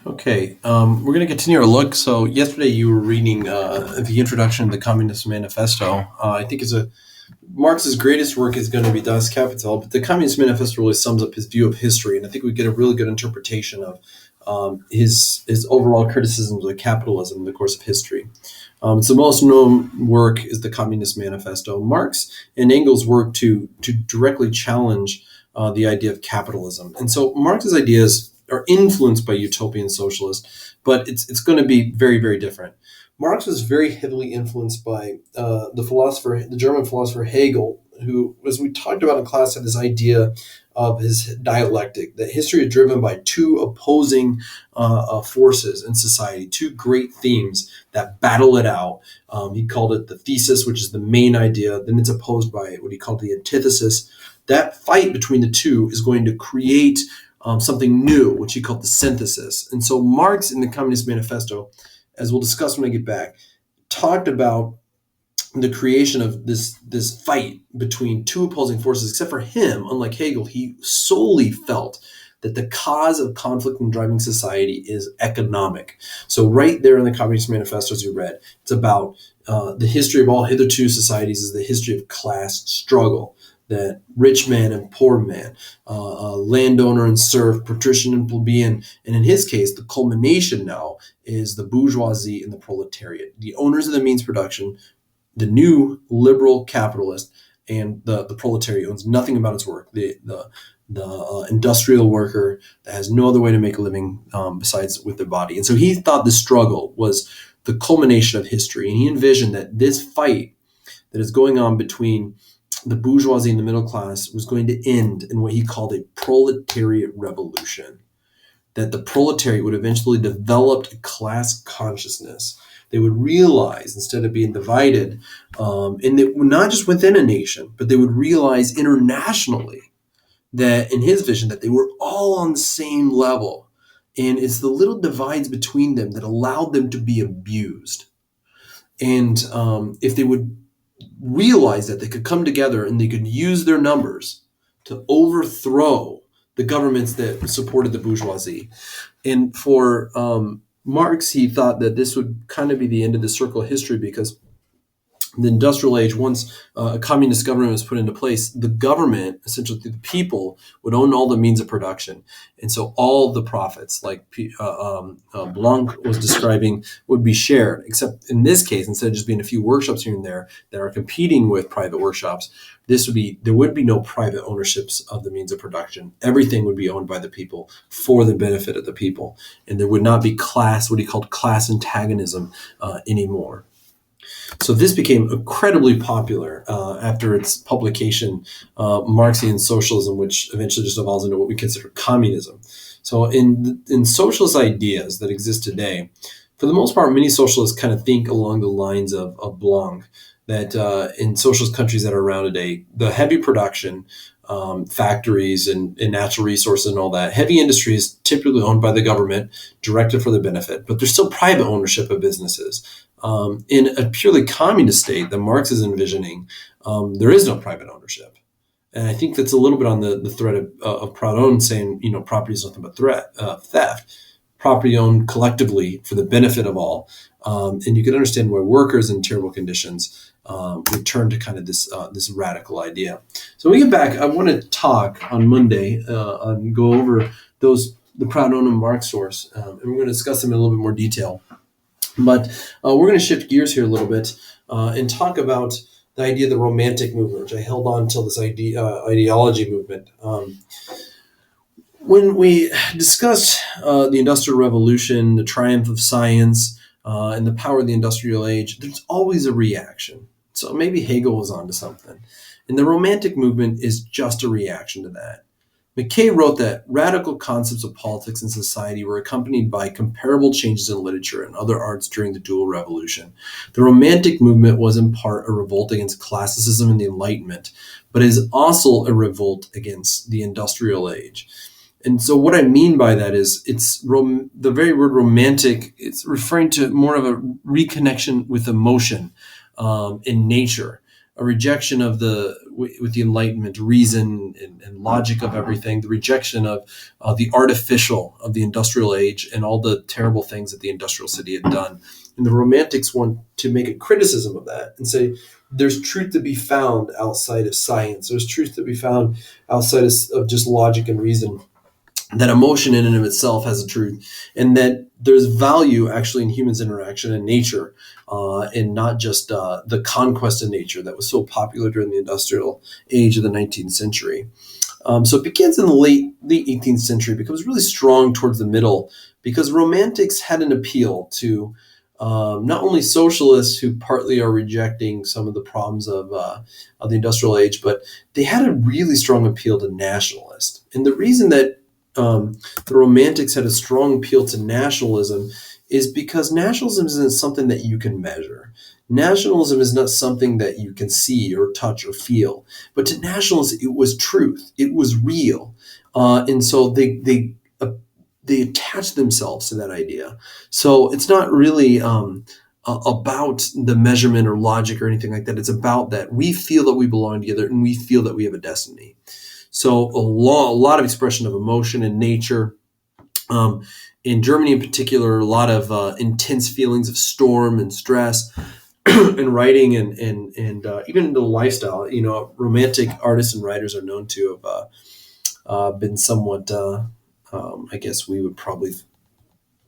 Okay, we're going to continue our look. So yesterday you were reading the introduction to the Communist Manifesto. I think it's Marx's greatest work is going to be Das Kapital, but the Communist Manifesto really sums up his view of history, and I think we get a really good interpretation of his overall criticisms of capitalism in the course of history. So the most known work is the Communist Manifesto. Marx and Engels worked to directly challenge the idea of capitalism, and so Marx's ideas are influenced by utopian socialists, but it's going to be very, very different. Marx was very heavily influenced by the German philosopher Hegel, who, as we talked about in class, had this idea of his dialectic, that history is driven by two opposing forces in society, two great themes that battle it out. He called it the thesis, which is the main idea. Then it's opposed by what he called the antithesis. That fight between the two is going to create something new, which he called the synthesis. And so Marx in the Communist Manifesto, as we'll discuss when I get back, talked about the creation of this fight between two opposing forces. Except for him, unlike Hegel, he solely felt that the cause of conflict in driving society is economic. So right there in the Communist Manifesto, as you read, it's about the history of all hitherto societies is the history of class struggle, that rich man and poor man, landowner and serf, patrician and plebeian, and in his case, the culmination now is the bourgeoisie and the proletariat, the owners of the means of production, the new liberal capitalist, and the proletariat owns nothing about its work. The industrial worker that has no other way to make a living besides with their body. And so he thought the struggle was the culmination of history, and he envisioned that this fight that is going on between the bourgeoisie and the middle class was going to end in what he called a proletariat revolution, that the proletariat would eventually develop a class consciousness. They would realize, instead of being divided, and not just within a nation, but they would realize internationally that, in his vision, that they were all on the same level. And it's the little divides between them that allowed them to be abused. And if they would realize that they could come together and they could use their numbers to overthrow the governments that supported the bourgeoisie. And for Marx, he thought that this would kind of be the end of the circle of history, because the industrial age, once a communist government was put into place, the government, essentially the people, would own all the means of production. And so all the profits, like Blanc was describing, would be shared, except in this case, instead of just being a few workshops here and there that are competing with private workshops, there would be no private ownerships of the means of production. Everything would be owned by the people for the benefit of the people. And there would not be what he called class antagonism anymore. So this became incredibly popular after its publication, Marxian Socialism, which eventually just evolves into what we consider communism. So in socialist ideas that exist today, for the most part, many socialists kind of think along the lines of Blanc, that in socialist countries that are around today, the heavy production, factories and natural resources and all that, heavy industry is typically owned by the government, directed for the benefit, but there's still private ownership of businesses. In a purely communist state that Marx is envisioning, there is no private ownership. And I think that's a little bit on the thread of Proudhon saying, property is nothing but theft. Property owned collectively for the benefit of all. And you can understand why workers in terrible conditions would turn to kind of this radical idea. So when we get back, I want to talk on Monday and go over the Proudhon and Marx source, and we're going to discuss them in a little bit more detail. But we're going to shift gears here a little bit and talk about the idea of the Romantic movement, which I held on until this ideology movement. When we discuss the Industrial Revolution, the triumph of science, and the power of the industrial age, there's always a reaction. So maybe Hegel was onto something. And the Romantic movement is just a reaction to that. McKay wrote that radical concepts of politics and society were accompanied by comparable changes in literature and other arts during the dual revolution. The Romantic movement was in part a revolt against classicism and the Enlightenment, but is also a revolt against the industrial age. And so what I mean by that is the very word romantic, it's referring to more of a reconnection with emotion in nature. a rejection of with the Enlightenment, reason and logic of everything, the rejection of the artificial of the industrial age and all the terrible things that the industrial city had done. And the Romantics want to make a criticism of that and say there's truth to be found outside of science. There's truth to be found outside of just logic and reason. That emotion in and of itself has a truth, and that there's value actually in humans' interaction and nature, and not just the conquest of nature that was so popular during the industrial age of the 19th century. So it begins in the late 18th century, becomes really strong towards the middle, because Romantics had an appeal to not only socialists who partly are rejecting some of the problems of the industrial age, but they had a really strong appeal to nationalists. And the reason that the Romantics had a strong appeal to nationalism is because nationalism isn't something that you can measure. Nationalism is not something that you can see or touch or feel. But to nationalists, it was truth. It was real. And so they attach themselves to that idea. So it's not really about the measurement or logic or anything like that. It's about that we feel that we belong together and we feel that we have a destiny. So a lot of expression of emotion and nature. In Germany in particular, a lot of intense feelings of storm and stress in writing and even in the lifestyle. Romantic artists and writers are known to have been somewhat, I guess we would probably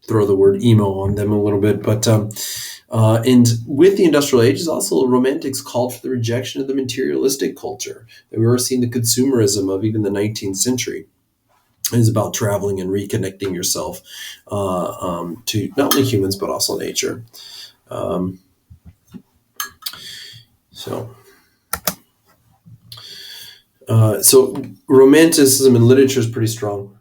throw the word emo on them a little bit. But and with the industrial age, is also Romantics called for the rejection of the materialistic culture that we were seeing, the consumerism of even the 19th century. It is about traveling and reconnecting yourself to not only humans but also nature. So Romanticism in literature is pretty strong.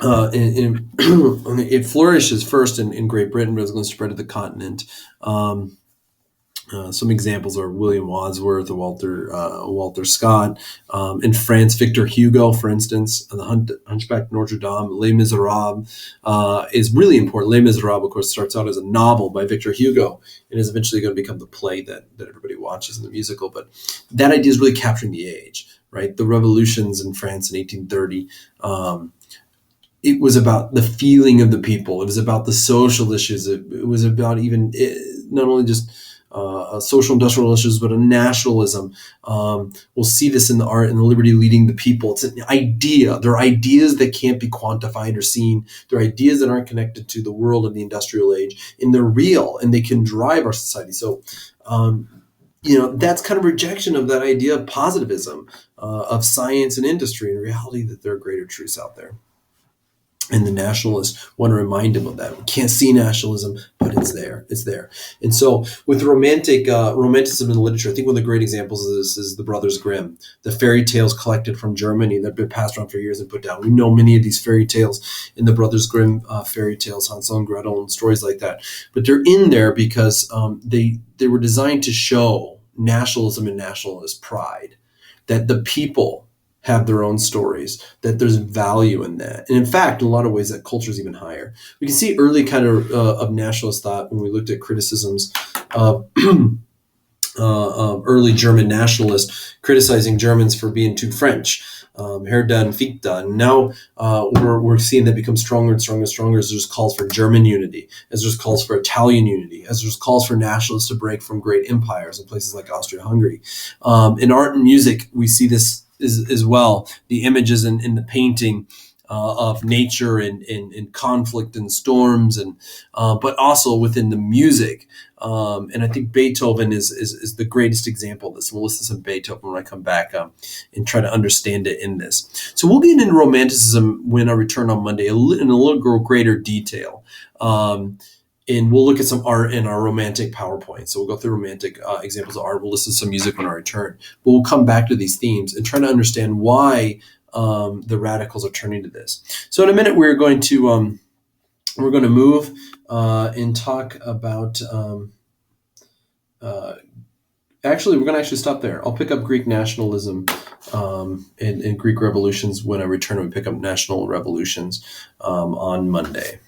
It flourishes first in Great Britain, but it's going to spread to the continent. Some examples are William Wordsworth, Walter Scott. In France, Victor Hugo, for instance, The Hunchback of Notre Dame, Les Miserables is really important. Les Miserables, of course, starts out as a novel by Victor Hugo and is eventually going to become the play that everybody watches in the musical. But that idea is really capturing the age, right? The revolutions in France in 1830. It was about the feeling of the people. It was about the social issues. It was about even not only just social industrial issues, but a nationalism. We'll see this in the art and the liberty leading the people. It's an idea. They're ideas that can't be quantified or seen. They're ideas that aren't connected to the world of the industrial age, and they're real and they can drive our society. So, that's kind of rejection of that idea of positivism, of science and industry, and reality that there are greater truths out there. And the nationalists want to remind him of that. We can't see nationalism, but it's there. It's there. And so with Romanticism in literature, I think one of the great examples of this is the Brothers Grimm, the fairy tales collected from Germany that have been passed around for years and put down. We know many of these fairy tales in the Brothers Grimm fairy tales, Hansel and Gretel and stories like that. But they're in there because they were designed to show nationalism and nationalist pride, that the people have their own stories, that there's value in that. And in fact, in a lot of ways, that culture is even higher. We can see early kind of nationalist thought when we looked at criticisms of early German nationalists criticizing Germans for being too French, Herder and Fichte. And now we're seeing that become stronger and stronger and stronger as there's calls for German unity, as there's calls for Italian unity, as there's calls for nationalists to break from great empires in places like Austria-Hungary. In art and music, we see this as well, the images in the painting of nature and conflict and storms, and but also within the music. And I think Beethoven is the greatest example of this. We'll listen to some Beethoven when I come back and try to understand it in this. So we'll get into Romanticism when I return on Monday in a little greater detail. And we'll look at some art in our romantic PowerPoint. So we'll go through romantic examples of art. We'll listen to some music when I return. But we'll come back to these themes and try to understand why the radicals are turning to this. So in a minute, we're going to move and talk about. Actually, we're going to stop there. I'll pick up Greek nationalism and Greek revolutions when I return, and we pick up national revolutions on Monday.